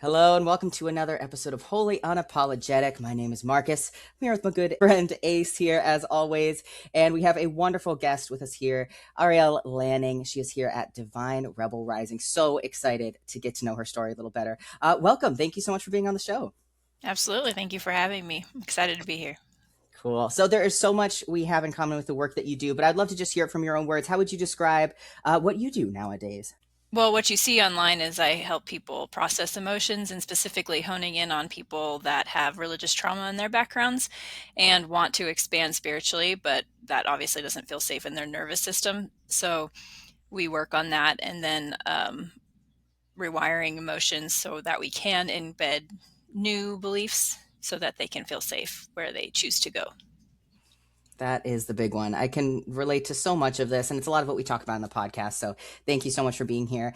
Hello and welcome to another episode of Holy Unapologetic. My name is Marcus. I'm here with my good friend Ace here as always, and we have a wonderful guest with us here, Ariele Lanning. She is here at Divine Rebel Rising. So excited to get to know her story a little better. Welcome. Thank you so much for being on the show. Absolutely. Thank you for having me. I'm excited to be here. Cool. So there is so much we have in common with the work that you do, but I'd love to just hear it from your own words. How would you describe what you do nowadays? Well, what you see online is I help people process emotions and specifically honing in on people that have religious trauma in their backgrounds and want to expand spiritually, but that obviously doesn't feel safe in their nervous system. So we work on that and then rewiring emotions so that we can embed new beliefs so that they can feel safe where they choose to go. That is the big one. I can relate to so much of this, and it's a lot of what we talk about in the podcast. So thank you so much for being here.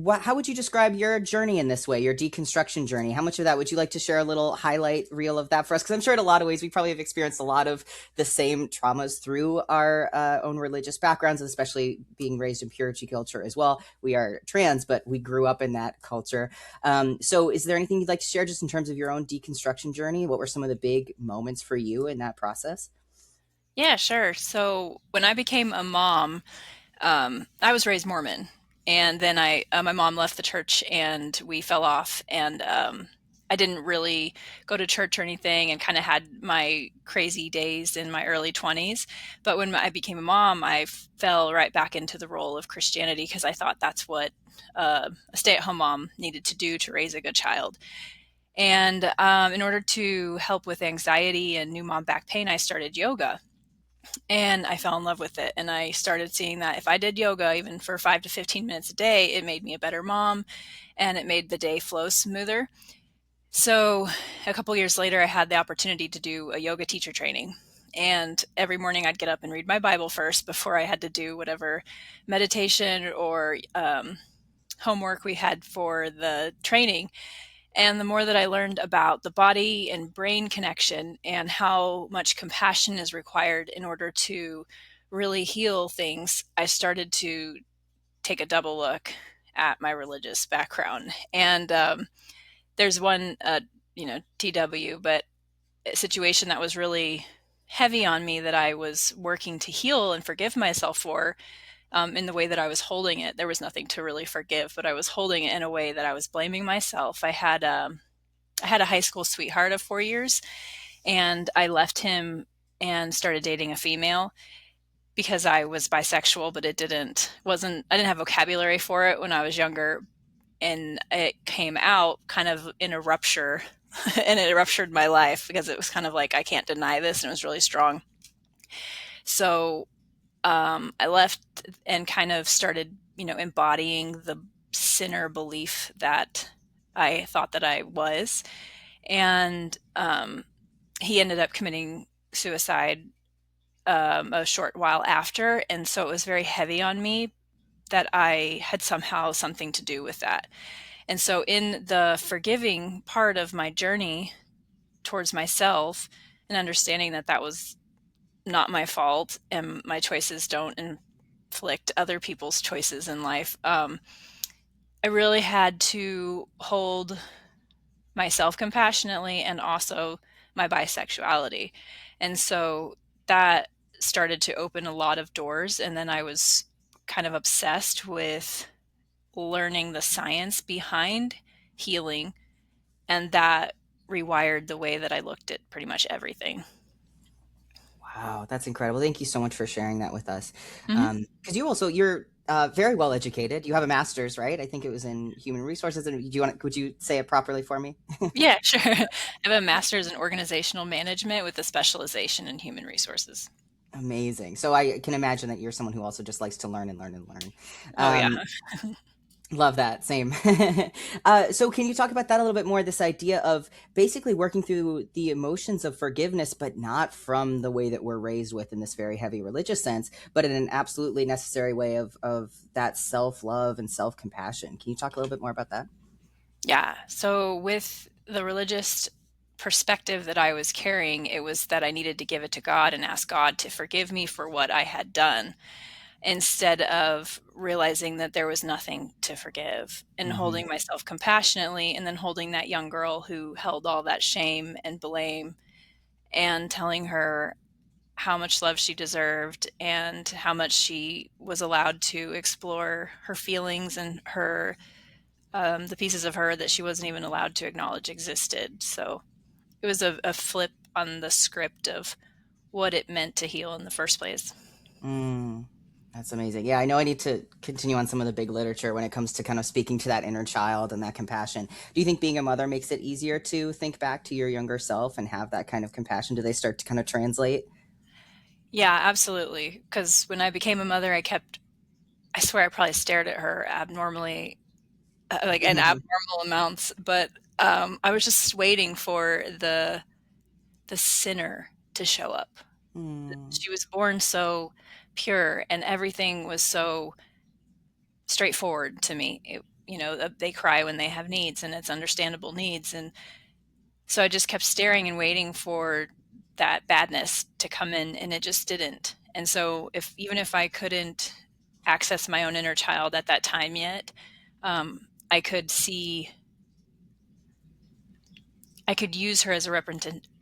How would you describe your journey in this way, your deconstruction journey? How much of that would you like to share a little highlight reel of that for us? Because I'm sure in a lot of ways we probably have experienced a lot of the same traumas through our own religious backgrounds, especially being raised in purity culture as well. We are trans, but we grew up in that culture. So is there anything you'd like to share just in terms of your own deconstruction journey? What were some of the big moments for you in that process? Yeah, sure. So when I became a mom, I was raised Mormon, and then my mom left the church, and we fell off, and I didn't really go to church or anything, and kind of had my crazy days in my early 20s. But when I became a mom, I fell right back into the role of Christianity because I thought that's what a stay-at-home mom needed to do to raise a good child. And in order to help with anxiety and new mom back pain, I started yoga and I fell in love with it. And I started seeing that if I did yoga, even for 5 to 15 minutes a day, it made me a better mom and it made the day flow smoother. So a couple years later, I had the opportunity to do a yoga teacher training. And every morning I'd get up and read my Bible first before I had to do whatever meditation or homework we had for the training. And the more that I learned about the body and brain connection and how much compassion is required in order to really heal things, I started to take a double look at my religious background. And there's one, TW, but a situation that was really heavy on me that I was working to heal and forgive myself for in the way that I was holding it. There was nothing to really forgive, but I was holding it in a way that I was blaming myself. I had a high school sweetheart of 4 years, and I left him and started dating a female because I was bisexual, but I didn't have vocabulary for it when I was younger. And it came out kind of in a rupture and it ruptured my life because it was kind of like, I can't deny this. And it was really strong. So I left and kind of started, embodying the sinner belief that I thought that I was. And he ended up committing suicide a short while after. And so it was very heavy on me that I had somehow something to do with that. And so, in the forgiving part of my journey towards myself and understanding that that was not my fault and my choices don't inflict other people's choices in life, I really had to hold myself compassionately and also my bisexuality. And so that started to open a lot of doors. And then I was kind of obsessed with learning the science behind healing. And that rewired the way that I looked at pretty much everything. Wow, that's incredible. Thank you so much for sharing that with us. Hmm. Because you're very well educated. You have a master's, right? I think it was in human resources. And would you say it properly for me? Yeah, sure. I have a master's in organizational management with a specialization in human resources. Amazing. So I can imagine that you're someone who also just likes to learn and learn and learn. Oh, yeah. Um, Love that. Same. So, can you talk about that a little bit more? This idea of basically working through the emotions of forgiveness, but not from the way that we're raised with in this very heavy religious sense, but in an absolutely necessary way of that self love and self compassion. Can you talk a little bit more about that? Yeah. So, with the religious perspective that I was carrying, it was that I needed to give it to God and ask God to forgive me for what I had done. instead of realizing that there was nothing to forgive and Hmm. holding myself compassionately, and then holding that young girl who held all that shame and blame and telling her how much love she deserved and how much she was allowed to explore her feelings and her the pieces of her that she wasn't even allowed to acknowledge existed. So it was a flip on the script of what it meant to heal in the first place. Mm, that's amazing. Yeah, I know I need to continue on some of the big literature when it comes to kind of speaking to that inner child and that compassion. Do you think being a mother makes it easier to think back to your younger self and have that kind of compassion? Do they start to kind of translate? Yeah, absolutely. Because when I became a mother, I swear I probably stared at her abnormally, like in abnormal amounts, but I was just waiting for the sinner to show up. Mm, She was born so pure and everything was so straightforward to me. They cry when they have needs and it's understandable needs. And so I just kept staring and waiting for that badness to come in and it just didn't. And so even if I couldn't access my own inner child at that time yet, I could see, I could use her as a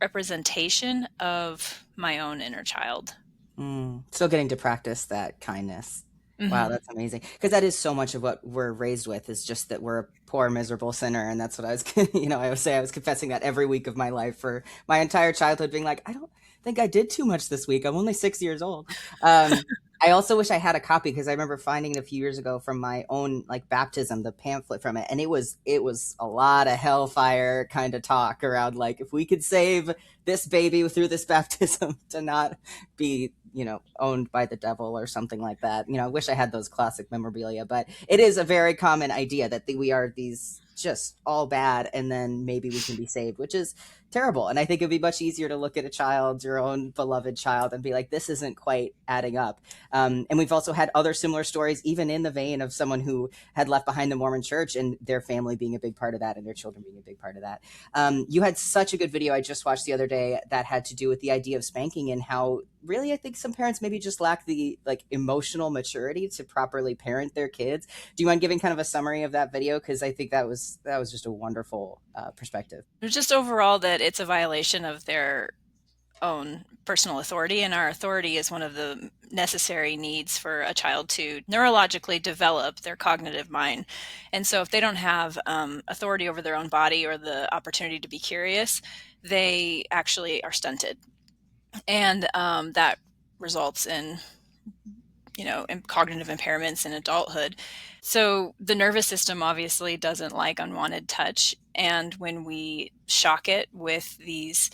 representation of my own inner child. Still getting to practice that kindness. Wow, Hmm. that's amazing. Because that is so much of what we're raised with is just that we're a poor, miserable sinner. And that's what I was, I would say I was confessing that every week of my life for my entire childhood, being like, I don't think I did too much this week. I'm only 6 years old. Um, I also wish I had a copy because I remember finding it a few years ago from my own like baptism, the pamphlet from it, and it was a lot of hellfire kind of talk around like if we could save this baby through this baptism to not be owned by the devil or something like that. I wish I had those classic memorabilia, but it is a very common idea that we are these just all bad and then maybe we can be saved, which is terrible. And I think it'd be much easier to look at a child, your own beloved child, and be like, this isn't quite adding up. And we've also had other similar stories, even in the vein of someone who had left behind the Mormon church and their family being a big part of that and their children being a big part of that. You had such a good video I just watched the other day that had to do with the idea of spanking and how really I think some parents maybe just lack the like emotional maturity to properly parent their kids. Do you mind giving kind of a summary of that video? Because I think that was just a wonderful perspective. Just overall, that it's a violation of their own personal authority, and our authority is one of the necessary needs for a child to neurologically develop their cognitive mind. And so if they don't have authority over their own body or the opportunity to be curious, they actually are stunted, and that results in cognitive impairments in adulthood. So the nervous system obviously doesn't like unwanted touch, and when we shock it with these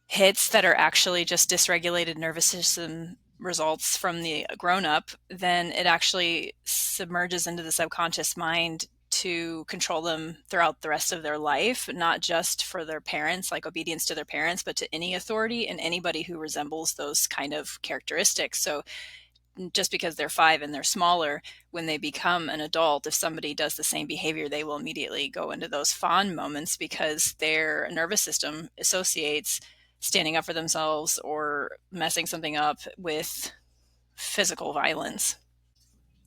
hits that are actually just dysregulated nervous system results from the grown up, then it actually submerges into the subconscious mind to control them throughout the rest of their life, not just for their parents, like obedience to their parents, but to any authority and anybody who resembles those kind of characteristics. So just because they're 5 and they're smaller, when they become an adult, if somebody does the same behavior, they will immediately go into those fawn moments because their nervous system associates standing up for themselves or messing something up with physical violence.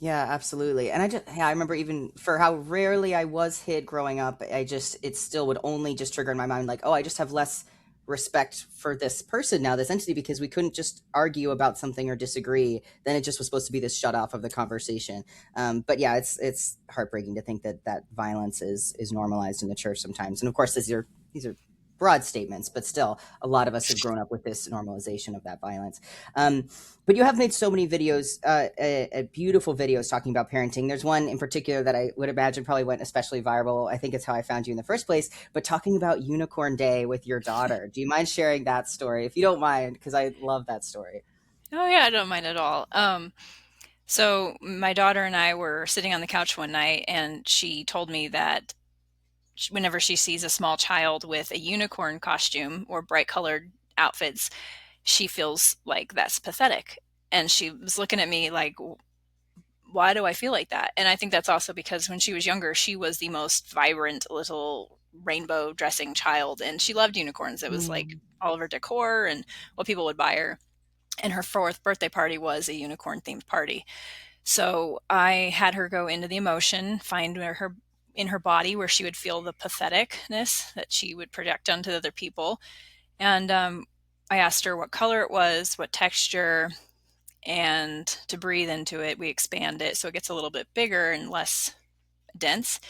Yeah, absolutely. And I remember even for how rarely I was hit growing up, it still would only just trigger in my mind, like, oh, I just have less respect for this person now, this entity, because we couldn't just argue about something or disagree. Then it just was supposed to be this shut off of the conversation. But yeah, it's heartbreaking to think that that violence is normalized in the church sometimes. And of course, these are broad statements, but still, a lot of us have grown up with this normalization of that violence. Um, but you have made so many videos, beautiful videos talking about parenting. There's one in particular that I would imagine probably went especially viral. I think it's how I found you in the first place. But talking about Unicorn Day with your daughter, do you mind sharing that story, if you don't mind? Because I love that story. Oh yeah, I don't mind at all. So my daughter and I were sitting on the couch one night, and she told me that whenever she sees a small child with a unicorn costume or bright colored outfits, she feels like that's pathetic. And she was looking at me like, why do I feel like that? And I think that's also because when she was younger, she was the most vibrant little rainbow dressing child, and she loved unicorns. It was like Mm. all of her decor and what people would buy her. and her fourth birthday party was a unicorn themed party. So I had her go into the emotion, find where her in her body where she would feel the patheticness that she would project onto other people. And I asked her what color it was, what texture, and to breathe into it, we expand it so it gets a little bit bigger and less dense.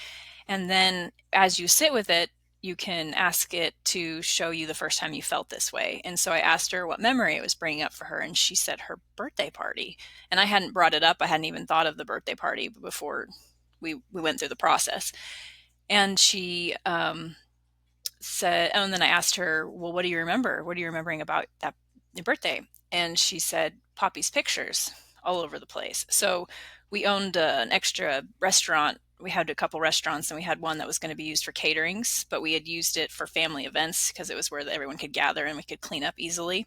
And then as you sit with it, you can ask it to show you the first time you felt this way. And so I asked her what memory it was bringing up for her, and she said her birthday party. And I hadn't brought it up. I hadn't even thought of the birthday party before we went through the process. And she said, oh, and then I asked her, well, what do you remember? What are you remembering about that your birthday? And she said, Poppy's pictures all over the place. So we owned an extra restaurant. We had a couple restaurants, and we had one that was going to be used for caterings, but we had used it for family events because it was where everyone could gather and we could clean up easily.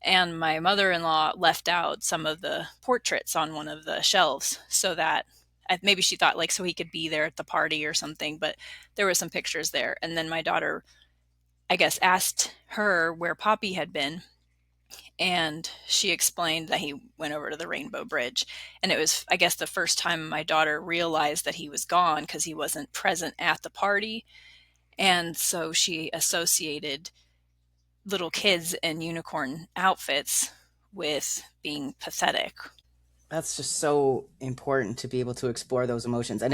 And my mother-in-law left out some of the portraits on one of the shelves so that maybe she thought like so he could be there at the party or something, but there were some pictures there. And then my daughter, I guess, asked her where Poppy had been, and she explained that he went over to the Rainbow Bridge. And it was, I guess, the first time my daughter realized that he was gone because he wasn't present at the party. And so she associated little kids in unicorn outfits with being pathetic. That's just so important to be able to explore those emotions. And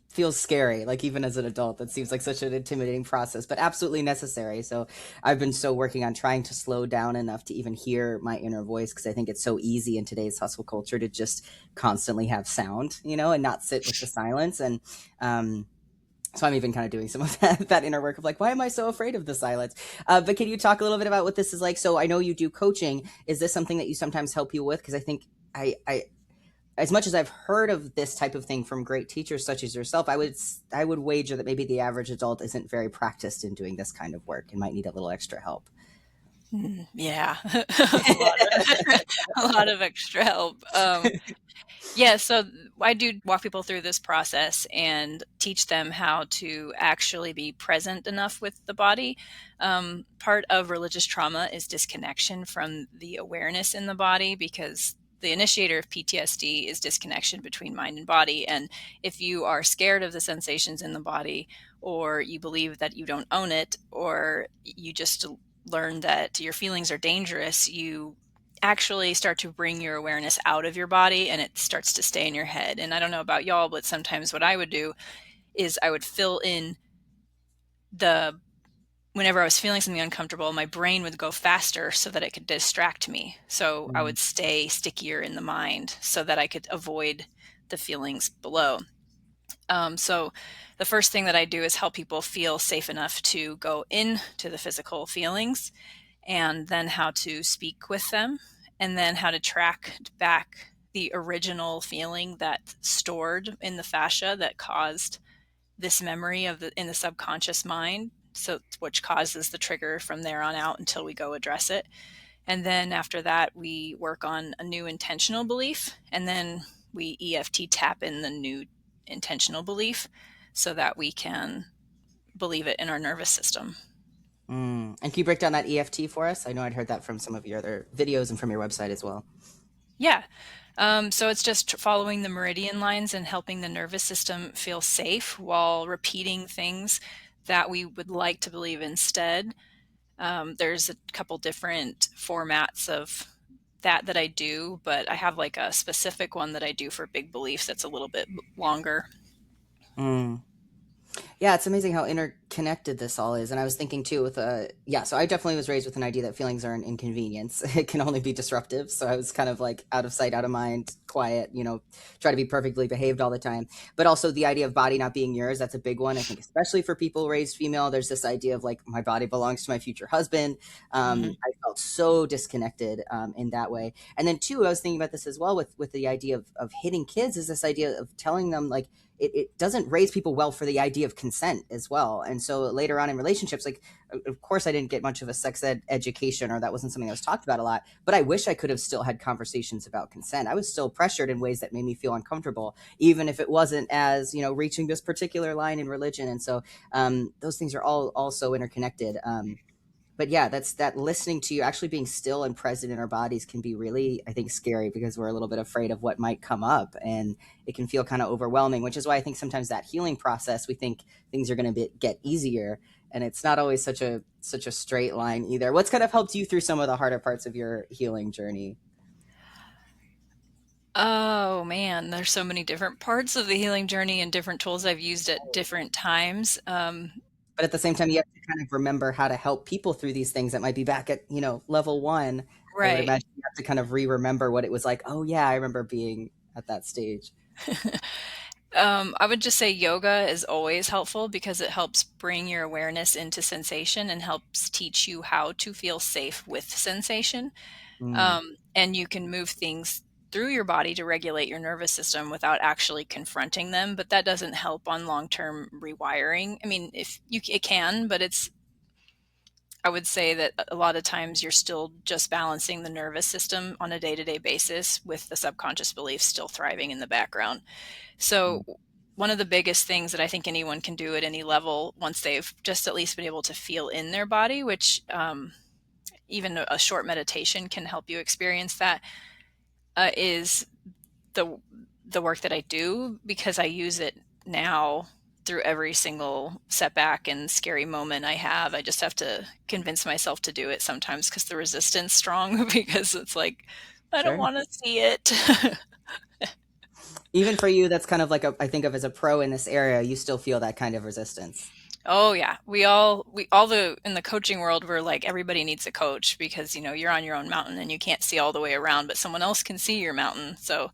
feels scary, like even as an adult, that seems like such an intimidating process, but absolutely necessary. So I've been so working on trying to slow down enough to even hear my inner voice, because I think it's so easy in today's hustle culture to just constantly have sound, and not sit with the silence. And so I'm even kind of doing some of that inner work of like, why am I so afraid of the silence? But can you talk a little bit about what this is like? So I know you do coaching. Is this something that you sometimes help people with? Because I think I as much as I've heard of this type of thing from great teachers such as yourself, I would wager that maybe the average adult isn't very practiced in doing this kind of work and might need a little extra help. Yeah, a lot of extra help. Yeah, so I do walk people through this process and teach them how to actually be present enough with the body. Part of religious trauma is disconnection from the awareness in the body, because the initiator of PTSD is disconnection between mind and body. And if you are scared of the sensations in the body, or you believe that you don't own it, or you just learn that your feelings are dangerous, you actually start to bring your awareness out of your body and it starts to stay in your head. And I don't know about y'all, but sometimes what I would do is I would fill in the whenever I was feeling something uncomfortable, my brain would go faster so that it could distract me. So I Mm. would stay stickier in the mind so that I could avoid the feelings below. So the first thing that I do is help people feel safe enough to go into the physical feelings, and then how to speak with them, and then how to track back the original feeling that stored in the fascia that caused this memory of the in the subconscious mind, so which causes the trigger from there on out until we go address it. And then after that we work on a new intentional belief, and then we EFT tap in the new intentional belief so that we can believe it in our nervous system. Mm. And can you break down that EFT for us? I know I'd heard that from some of your other videos and from your website as well. Yeah. So it's just following the meridian lines and helping the nervous system feel safe while repeating things that we would like to believe instead. There's a couple different formats of that I do, but I have like a specific one that I do for big beliefs that's a little bit longer. Mm. Yeah, it's amazing how interconnected this all is. And I was thinking too with yeah, so I definitely was raised with an idea that feelings are an inconvenience. It can only be disruptive. So I was kind of like out of sight, out of mind, quiet, try to be perfectly behaved all the time. But also the idea of body not being yours, that's a big one. I think especially for people raised female, there's this idea of like my body belongs to my future husband. Hmm. I felt so disconnected in that way. And then two, I was thinking about this as well with the idea of hitting kids, is this idea of telling them like it doesn't raise people well for the idea of consent as well. And so later on in relationships, like, of course I didn't get much of a sex ed education, or that wasn't something that was talked about a lot, but I wish I could have still had conversations about consent. I was still pressured in ways that made me feel uncomfortable, even if it wasn't as, reaching this particular line in religion. And so those things are all also interconnected. but yeah, that's that listening to you, actually being still and present in our bodies can be really, I think, scary because we're a little bit afraid of what might come up, and it can feel kind of overwhelming, which is why I think sometimes that healing process, we think things are going to get easier, and it's not always such a straight line either. What's kind of helped you through some of the harder parts of your healing journey? Oh man, there's so many different parts of the healing journey and different tools I've used at different times. But at the same time, you have to kind of remember how to help people through these things that might be back at, level one. I would Right. imagine you have to kind of remember what it was like. Oh yeah, I remember being at that stage. I would just say yoga is always helpful because it helps bring your awareness into sensation and helps teach you how to feel safe with sensation. Mm, And you can move things through your body to regulate your nervous system without actually confronting them, but that doesn't help on long-term rewiring. I mean, if you it can, but it's I would say that a lot of times you're still just balancing the nervous system on a day-to-day basis with the subconscious beliefs still thriving in the background. mm, So one of the biggest things that I think anyone can do at any level once they've just at least been able to feel in their body, which even a short meditation can help you experience that, is the the work that I do because I use it now through every single setback and scary moment I have. I just have to convince myself to do it sometimes because the resistance strong because it's like I don't sure. want to see it. Even for you, that's kind of like I think of as a pro in this area, you still feel that kind of resistance. Oh yeah, we all the in the coaching world we're like everybody needs a coach because you're on your own mountain and you can't see all the way around, but someone else can see your mountain. So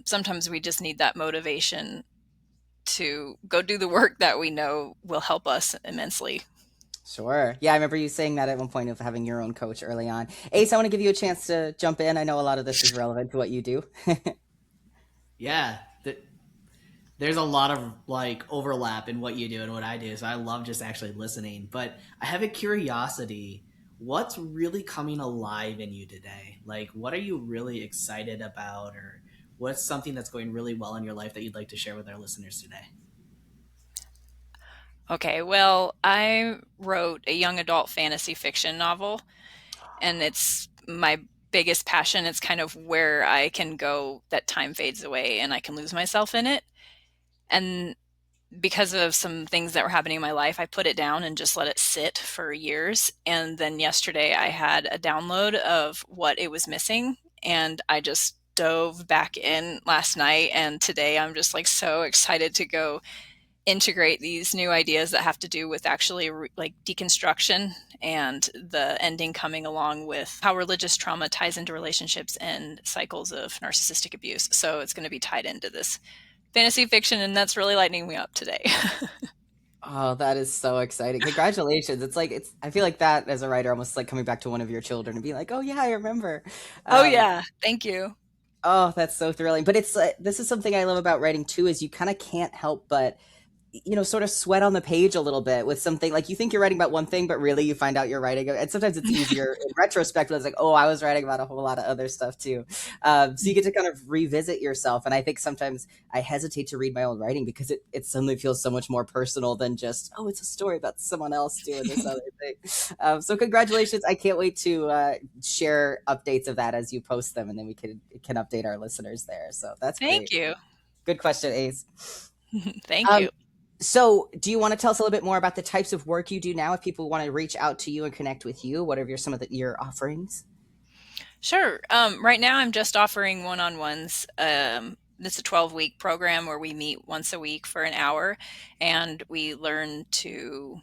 sometimes we just need that motivation to go do the work that we know will help us immensely. Sure. Yeah, I remember you saying that at one point of having your own coach early on. Ace, I want to give you a chance to jump in. I know a lot of this is relevant to what you do. Yeah, there's a lot of like overlap in what you do and what I do, so I love just actually listening. But I have a curiosity. What's really coming alive in you today? Like, what are you really excited about, or what's something that's going really well in your life that you'd like to share with our listeners today? Okay, well, I wrote a young adult fantasy fiction novel, and it's my biggest passion. It's kind of where I can go that time fades away and I can lose myself in it. And because of some things that were happening in my life, I put it down and just let it sit for years. And then yesterday I had a download of what it was missing, and I just dove back in last night. And today I'm just like so excited to go integrate these new ideas that have to do with actually like deconstruction and the ending coming along with how religious trauma ties into relationships and cycles of narcissistic abuse. So it's going to be tied into this fantasy fiction, and that's really lighting me up today. Oh, that is so exciting. Congratulations. I feel like that as a writer, almost like coming back to one of your children and being like, oh yeah, I remember. Oh, Um, yeah. Thank you. oh, that's so thrilling. But this is something I love about writing too, is you kind of can't help but sort of sweat on the page a little bit with something like you think you're writing about one thing, but really you find out you're writing. And sometimes it's easier in retrospect. But it's like, oh, I was writing about a whole lot of other stuff too. So you get to kind of revisit yourself. And I think sometimes I hesitate to read my own writing because it suddenly feels so much more personal than just, oh, it's a story about someone else doing this other thing. So congratulations. I can't wait to share updates of that as you post them, and then we can update our listeners there. So that's Thank great. you. Good question, Ace. Thank Um, you. so, do you want to tell us a little bit more about the types of work you do now? If people want to reach out to you and connect with you, what are some of your offerings? Sure. Right now, I'm just offering one on ones. It's a 12-week program where we meet once a week for an hour and we learn to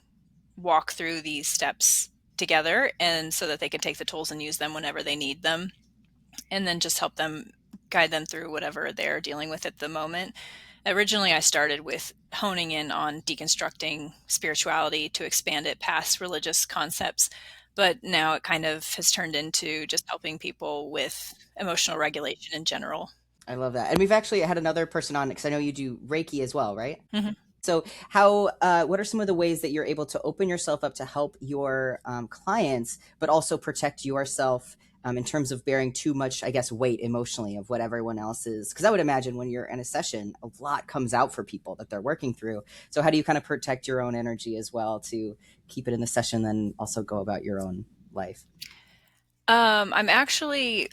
walk through these steps together, and so that they can take the tools and use them whenever they need them, and then just help them guide them through whatever they're dealing with at the moment. Originally, I started with honing in on deconstructing spirituality to expand it past religious concepts, but now it kind of has turned into just helping people with emotional regulation in general. I love that. And we've actually had another person on because I know you do Reiki as well, right? Mhm. So, what are some of the ways that you're able to open yourself up to help your clients, but also protect yourself in terms of bearing too much, I guess, weight emotionally of what everyone else is. Because I would imagine when you're in a session, a lot comes out for people that they're working through. So how do you kind of protect your own energy as well to keep it in the session, then also go about your own life? I'm actually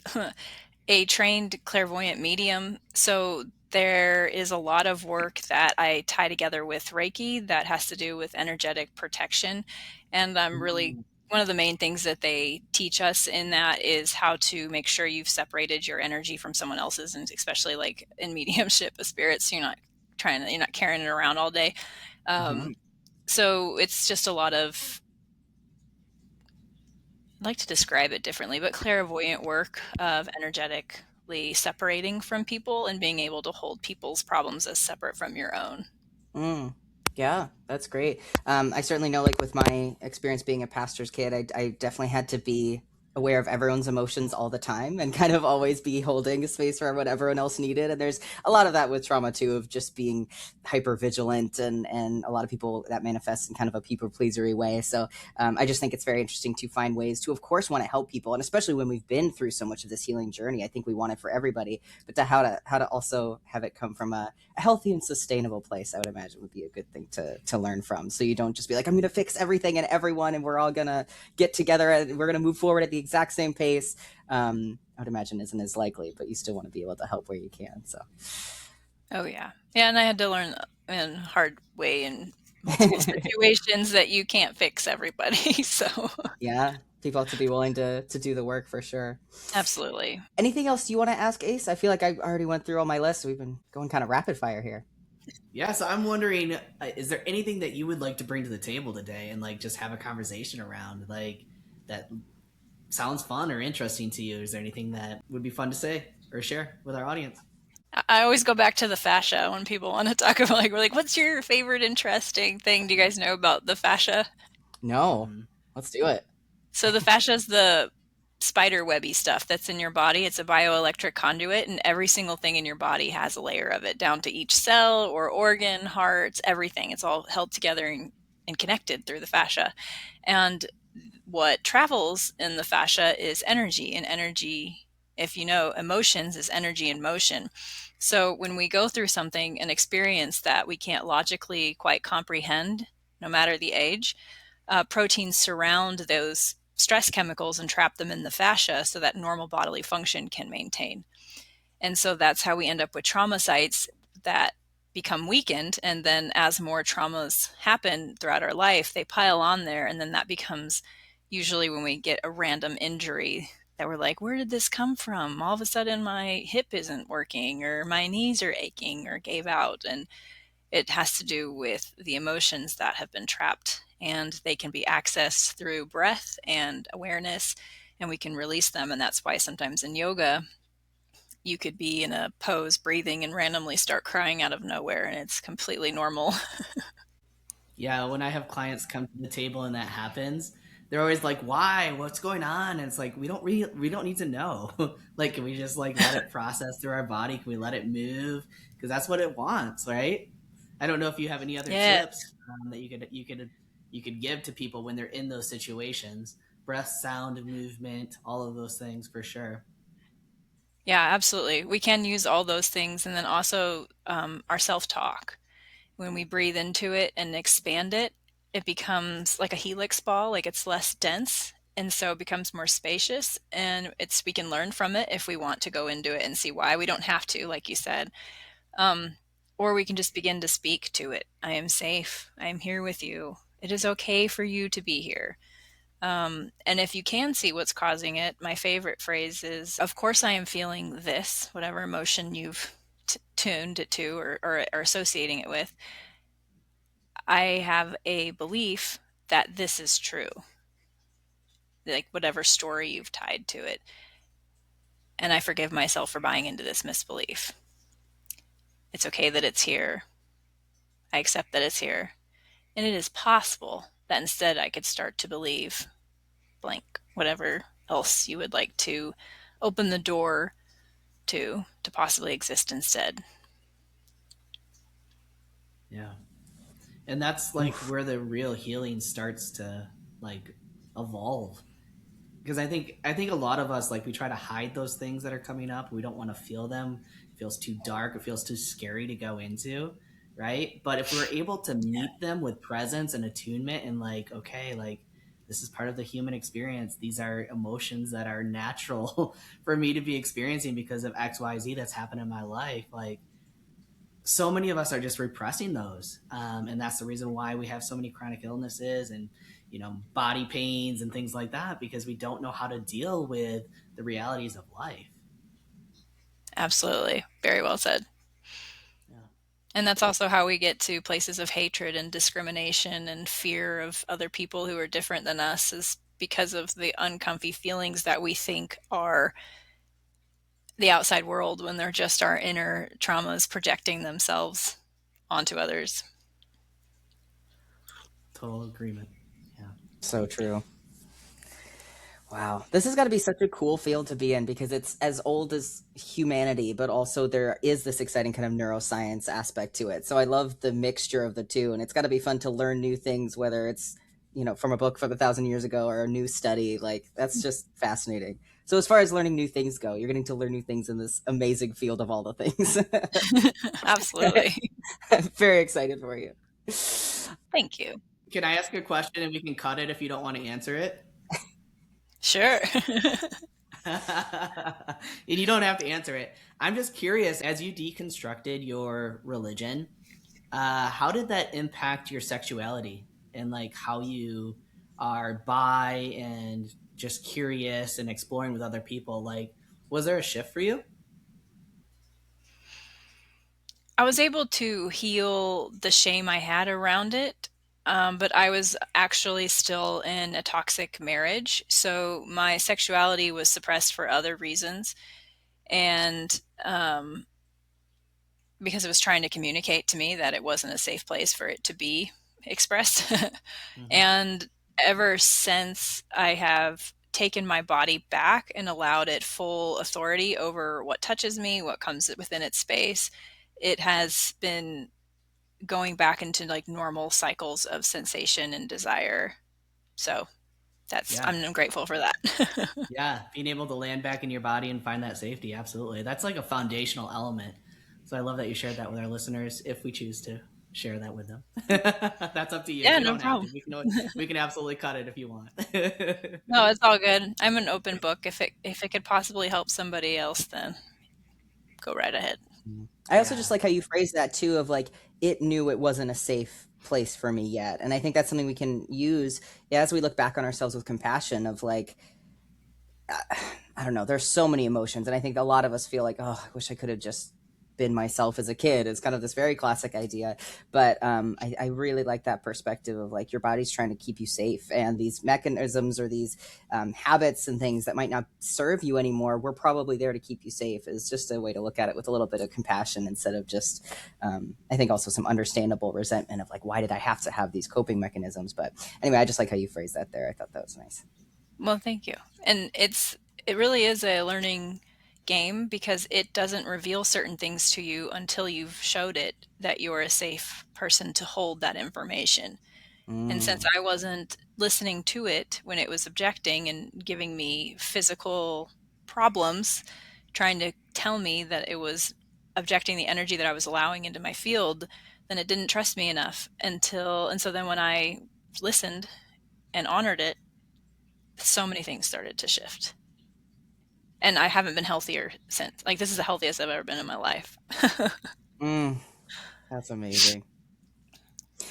a trained clairvoyant medium, so there is a lot of work that I tie together with Reiki that has to do with energetic protection. And I'm really Mm. one of the main things that they teach us in that is how to make sure you've separated your energy from someone else's, and especially like in mediumship of spirits, you're not carrying it around all day. Mm-hmm. So it's just a lot of, I'd like to describe it differently, but clairvoyant work of energetically separating from people and being able to hold people's problems as separate from your own. Mm. Yeah, that's great. I certainly know, like with my experience being a pastor's kid, I definitely had to be aware of everyone's emotions all the time and kind of always be holding a space for what everyone else needed. And there's a lot of that with trauma too, of just being hyper vigilant, and a lot of people that manifests in kind of a people pleasery way. So I just think it's very interesting to find ways to, of course, want to help people, and especially when we've been through so much of this healing journey, I think we want it for everybody, but to how to also have it come from a healthy and sustainable place, I would imagine would be a good thing to learn from. So you don't just be like, I'm going to fix everything and everyone, and we're all going to get together and we're going to move forward at the exact same pace. I would imagine isn't as likely, but you still want to be able to help where you can. So, Oh yeah. Yeah, and I had to learn in a hard way in multiple situations that you can't fix everybody. So yeah, people have to be willing to do the work for sure. absolutely. Anything else you want to ask, Ace? I feel like I already went through all my lists. We've been going kind of rapid fire here. Yeah, so I'm wondering, is there anything that you would like to bring to the table today and like just have a conversation around, like that sounds fun or interesting to you? Is there anything that would be fun to say or share with our audience? I always go back to the fascia when people want to talk about, like, we're like, what's your favorite interesting thing? Do you guys know about the fascia? No, Mm-hmm. let's do it. So the fascia is the spider webby stuff that's in your body. It's a bioelectric conduit, and every single thing in your body has a layer of it, down to each cell or organ, hearts, everything. It's all held together and connected through the fascia. And what travels in the fascia is energy, and energy, if you know, emotions is energy in motion. So when we go through something, an experience that we can't logically quite comprehend, no matter the age, proteins surround those stress chemicals and trap them in the fascia so that normal bodily function can maintain. And so that's how we end up with trauma sites that become weakened. And then as more traumas happen throughout our life, they pile on there. And then that becomes usually when we get a random injury that we're like, where did this come from? All of a sudden, my hip isn't working, or my knees are aching, or gave out. And it has to do with the emotions that have been trapped. And they can be accessed through breath and awareness, and we can release them. And that's why sometimes in yoga, you could be in a pose breathing and randomly start crying out of nowhere, and it's completely normal. Yeah, when I have clients come to the table and that happens, they're always like, "Why? What's going on?" And it's like we don't need to know. Like, can we just like let it process through our body? Can we let it move? Because that's what it wants, right? I don't know if you have any other Yeah. tips that you could give to people when they're in those situations. Breath, sound, movement, all of those things for sure. Yeah, absolutely. We can use all those things. And then also our self talk. When we breathe into it and expand it, it becomes like a helix ball, like it's less dense. And so it becomes more spacious, and we can learn from it if we want to go into it and see why. We don't have to, like you said. Um, or we can just begin to speak to it. I am safe. I am here with you. It is okay for you to be here. And if you can see what's causing it, my favorite phrase is, of course, I am feeling this, whatever emotion you've tuned it to, or associating it with. I have a belief that this is true, like whatever story you've tied to it. And I forgive myself for buying into this misbelief. It's okay that it's here. I accept that it's here. And it is possible that instead I could start to believe blank, whatever else you would like to open the door to possibly exist instead. Yeah. And that's like Oof. where the real healing starts to like evolve because I think a lot of us, like, we try to hide those things that are coming up. We don't want to feel them. It feels too dark. It feels too scary to go into, right? But if we're able to meet them with presence and attunement, and like, okay, like, this is part of the human experience. These are emotions that are natural for me to be experiencing because of XYZ that's happened in my life. Like, so many of us are just repressing those, and that's the reason why we have so many chronic illnesses and, body pains and things like that, because we don't know how to deal with the realities of life. Absolutely. Very well said. Yeah. And that's also how we get to places of hatred and discrimination and fear of other people who are different than us, is because of the uncomfy feelings that we think are the outside world when they're just our inner traumas projecting themselves onto others. Total agreement. Yeah. So true. Wow. This has got to be such a cool field to be in because it's as old as humanity, but also there is this exciting kind of neuroscience aspect to it. So I love the mixture of the two. And it's got to be fun to learn new things, whether it's, from a book from 1,000 years ago or a new study. Like, that's just fascinating. So as far as learning new things go, you're getting to learn new things in this amazing field of all the things. Absolutely. I'm very excited for you. Thank you. Can I ask a question and we can cut it if you don't want to answer it? Sure. And you don't have to answer it. I'm just curious, as you deconstructed your religion, how did that impact your sexuality and like how you are bi and just curious and exploring with other people? Like, was there a shift for you? I was able to heal the shame I had around it, but I was actually still in a toxic marriage. So my sexuality was suppressed for other reasons. And because it was trying to communicate to me that it wasn't a safe place for it to be expressed. Mm-hmm. And ever since, I have taken my body back and allowed it full authority over what touches me, what comes within its space. It has been going back into like normal cycles of sensation and desire. So Yeah. I'm grateful for that. Yeah. Being able to land back in your body and find that safety. Absolutely. That's like a foundational element. So I love that you shared that with our listeners if we choose to share that with them. That's up to you. Yeah, You no don't have problem. to. We can absolutely cut it if you want. No, it's all good. I'm an open book. If it could possibly help somebody else, then go right ahead. I also just Yeah. like how you phrase that too, of like, it knew it wasn't a safe place for me yet. And I think that's something we can use as we look back on ourselves with compassion of like, I don't know, there's so many emotions. And I think a lot of us feel like, oh, I wish I could have just been myself as a kid. It's kind of this very classic idea. But I really like that perspective of like your body's trying to keep you safe. And these mechanisms or these habits and things that might not serve you anymore, we're probably there to keep you safe. Is just a way to look at it with a little bit of compassion instead of just, I think also some understandable resentment of like, why did I have to have these coping mechanisms? But anyway, I just like how you phrased that there. I thought that was nice. Well, thank you. And it really is a learning game because it doesn't reveal certain things to you until you've showed it that you're a safe person to hold that information. And since Mm. I wasn't listening to it when it was objecting and giving me physical problems, trying to tell me that it was objecting the energy that I was allowing into my field, then it didn't trust me enough and so then when I listened and honored it, so many things started to shift. And I haven't been healthier since. Like, this is the healthiest I've ever been in my life. Mm. That's amazing.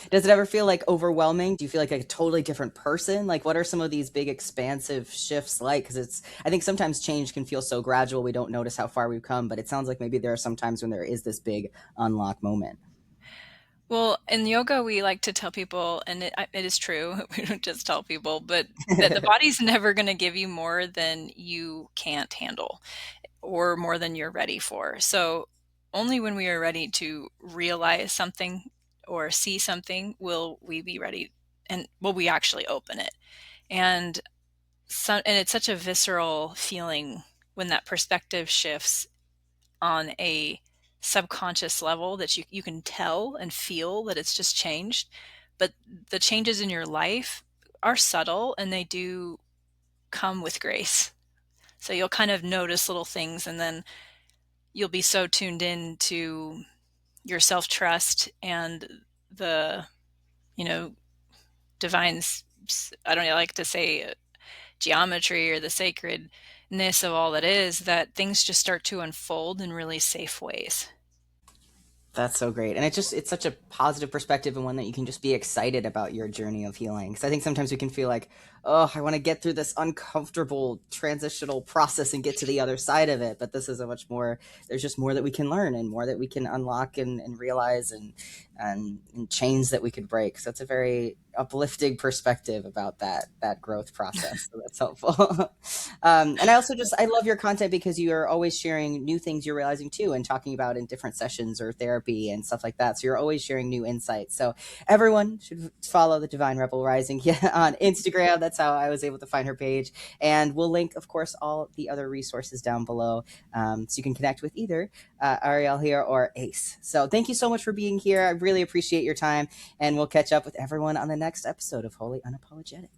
Does it ever feel like overwhelming? Do you feel like a totally different person? Like, what are some of these big expansive shifts like? Because I think sometimes change can feel so gradual we don't notice how far we've come. But it sounds like maybe there are some times when there is this big unlock moment. Well, in yoga, we like to tell people, and it is true, we don't just tell people, but that the body's never going to give you more than you can't handle or more than you're ready for. So only when we are ready to realize something or see something will we be ready and will we actually open it. And and it's such a visceral feeling when that perspective shifts on a subconscious level that you can tell and feel that it's just changed. But the changes in your life are subtle and they do come with grace. So you'll kind of notice little things, and then you'll be so tuned in to your self-trust and the, you know, divine, I don't know, I like to say geometry or the sacredness of all that is, that things just start to unfold in really safe ways. That's so great. And it's such a positive perspective, and one that you can just be excited about your journey of healing. Because I think sometimes we can feel like, oh, I want to get through this uncomfortable transitional process and get to the other side of it. But this is a much more, there's just more that we can learn and more that we can unlock and realize and chains that we could break. So it's a very uplifting perspective about that growth process. So that's helpful. And I also just, I love your content because you are always sharing new things you're realizing too, and talking about in different sessions or therapy and stuff like that. So you're always sharing new insights. So everyone should follow the Divine Rebel Rising on Instagram. That's how I was able to find her page. And we'll link, of course, all the other resources down below. So you can connect with either Ariele here or Ayce. So thank you so much for being here. I really appreciate your time, and we'll catch up with everyone on the next episode of Wholly Unapologetic.